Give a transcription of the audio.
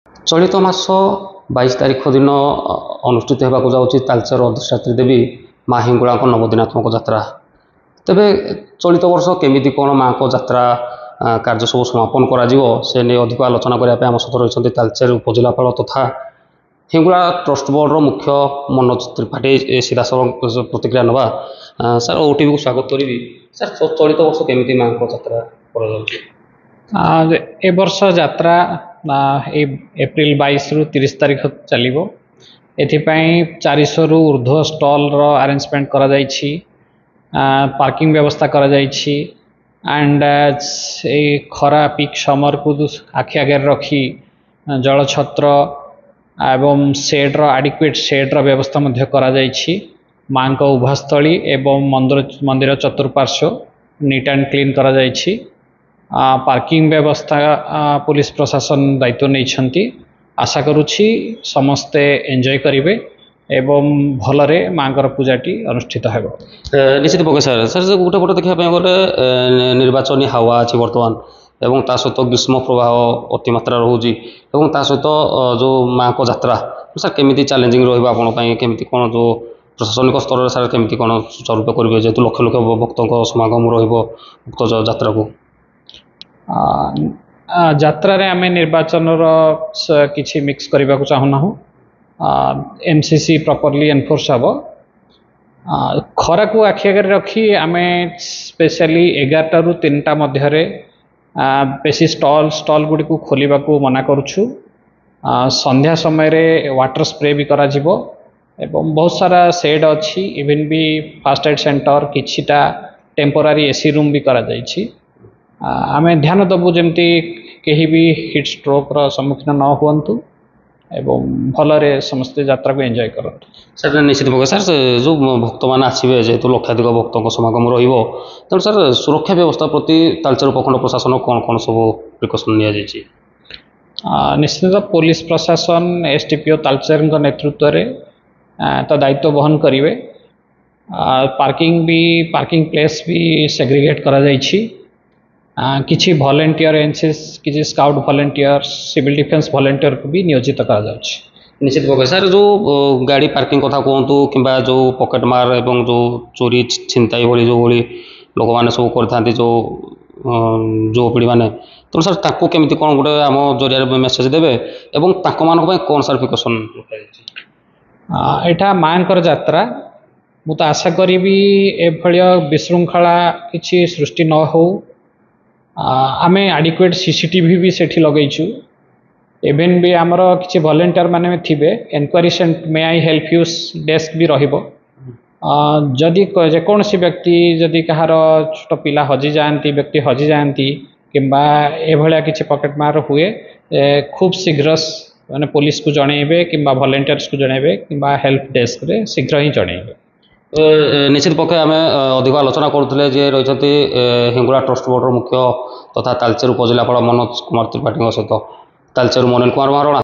चलित मास 22 तारीख दिन अनुष्ठित होगा जाऊँगी तालचेर अधिष्ठात्री देवी माँ हिंगुला नवदिनात्मक यात्रा। तेबे चलित वर्ष केमिति कौन माँ को यात्रा कार्य सब समापन करा से नहीं अधिक आलोचना करने आम सहित रही तालचेर उपजिलापाल तथा हिंगुला ट्रस्ट बोर्ड मुख्य मनोज त्रिपाठी सीधासल प्रतिक्रिया नवा। सर ओटीवी को स्वागत करी। सर चलित वर्ष केमिति माँ को यात्रा कर ए वर्ष यात्रा एप्रिल 22 रु 30 तारीख चलो। एथिपाई 400 रु ऊर्ध्व स्टॉल रो अरेंजमेंट करा जाइछि, पार्किंग व्यवस्था करा जाइछि एंड ए खरा पीक समर को आखि आगे रखी जल छत्र एवं शेड रो एडिक्वेट शेड रो व्यवस्था मध्य करा जाइछि। माँ को उभास्थली एवं मंदिर चतुर्पार्श्व नीट एंड क्लीन करा जाइछि। पार्किंग व्यवस्था पुलिस प्रशासन दायित्व नहीं। आशा करुछि समस्ते एंजॉय करिवे एवं भलरे माँकर पूजाटी अनुष्ठित हो। निश्चित पके सर सर गोटे पटे देखा गले निर्वाचन हावा अच्छी बर्तमान एवं ता सहित ग्रीष्म प्रवाह अतिमात्रा रोचे और सहित जो माँ को यात्रा सर केमी चैलेंजिंग रही कौन जो प्रशासनिक स्तर में सर केमी कौन सुचारू करेंगे जेहेतु लक्ष लक्ष भक्तों समागम रुक्त यात्रा को यात्रा रे आमे निर्वाचन किछि मिक्स करने को चाहूना। एमसीसी प्रॉपर्ली एनफोर्स हम खरा को आखि आगे रखी आमे स्पेशली 11 रु 3टा मध्य बेसी स्टॉल गुड़ी को खोलने को मना करुछु। संध्या समय रे वाटर स्प्रे भी करा जिवो एवं बहुत सारा शेड अच्छी इवन भी फास्ट एड सेंटर किछिटा टेम्पोरारी एसी रूम भी करा जाइछि। आमे ध्यान दबु जमती कहीं भी हिट स्ट्रोक रो सम्मुखीन न हुअन्तु एवं भलरे समस्त यात्रा को एंजॉय करंतु। सर निश्चित भाव सर जो भक्त मैंने आसवे जेहेतु लक्षाधिक भक्तों समागम रही तेणु सर सुरक्षा व्यवस्था प्रति तालचेर उपखंड प्रशासन कौन कौन सब प्रिकसन नि निश्चित पुलिस प्रशासन एसटीपीओ तालचेर नेतृत्व में तो दायित्व बहन करेंगे। पार्किंग प्लेस भी सेग्रीगेट करा जाइछि। किछि वॉलंटियर एनसीएस किछि scout volunteer civil defence volunteer को भी नियोजित करा जाउछि। निश्चित भाव सर जो गाड़ी पार्किंग कथा कहतु कि जो पकेट मार एवं जो चोरी छिनताई भली जो भली लोक मैंने सब करते जो पीढ़ी मैंने तो सर ताको केमिति कौन गोटे आम जरिया मेसेज देवे एवं ताको मान कौन सर प्रिकसन एटा मांकर यात्रा मु तो आशा करी एभलिया विशृंखला किछि सृष्टि न हो। आमे एडिक्वेट सीसीटीवी भी सेठी लगेइछु। इवेन भी आमर किछि वॉलंटियर माने थिबे enquiry centre may I help you desk भी रहिबो। जदि जेकोसी व्यक्ति जदि कहार छोट पिला हजि जाती व्यक्ति हजि जाती किंबा एभलिया किछि पॉकेट मार हुए खूब शीघ्र माने पुलिस को जणेबे किंबा वॉलंटियर्स को जणेबे किंबा हेल्प डेस्क रे शीघ्र ही जणेबे। निश्चित पक्षे आम अधिक आलोचना करुले रही हिंगुला ट्रस्ट बोर्ड मुख्य तथा तालचेर उपजिलापाल मनोज कुमार त्रिपाठी सहित तालचेर मनोज कुमार महाराणा।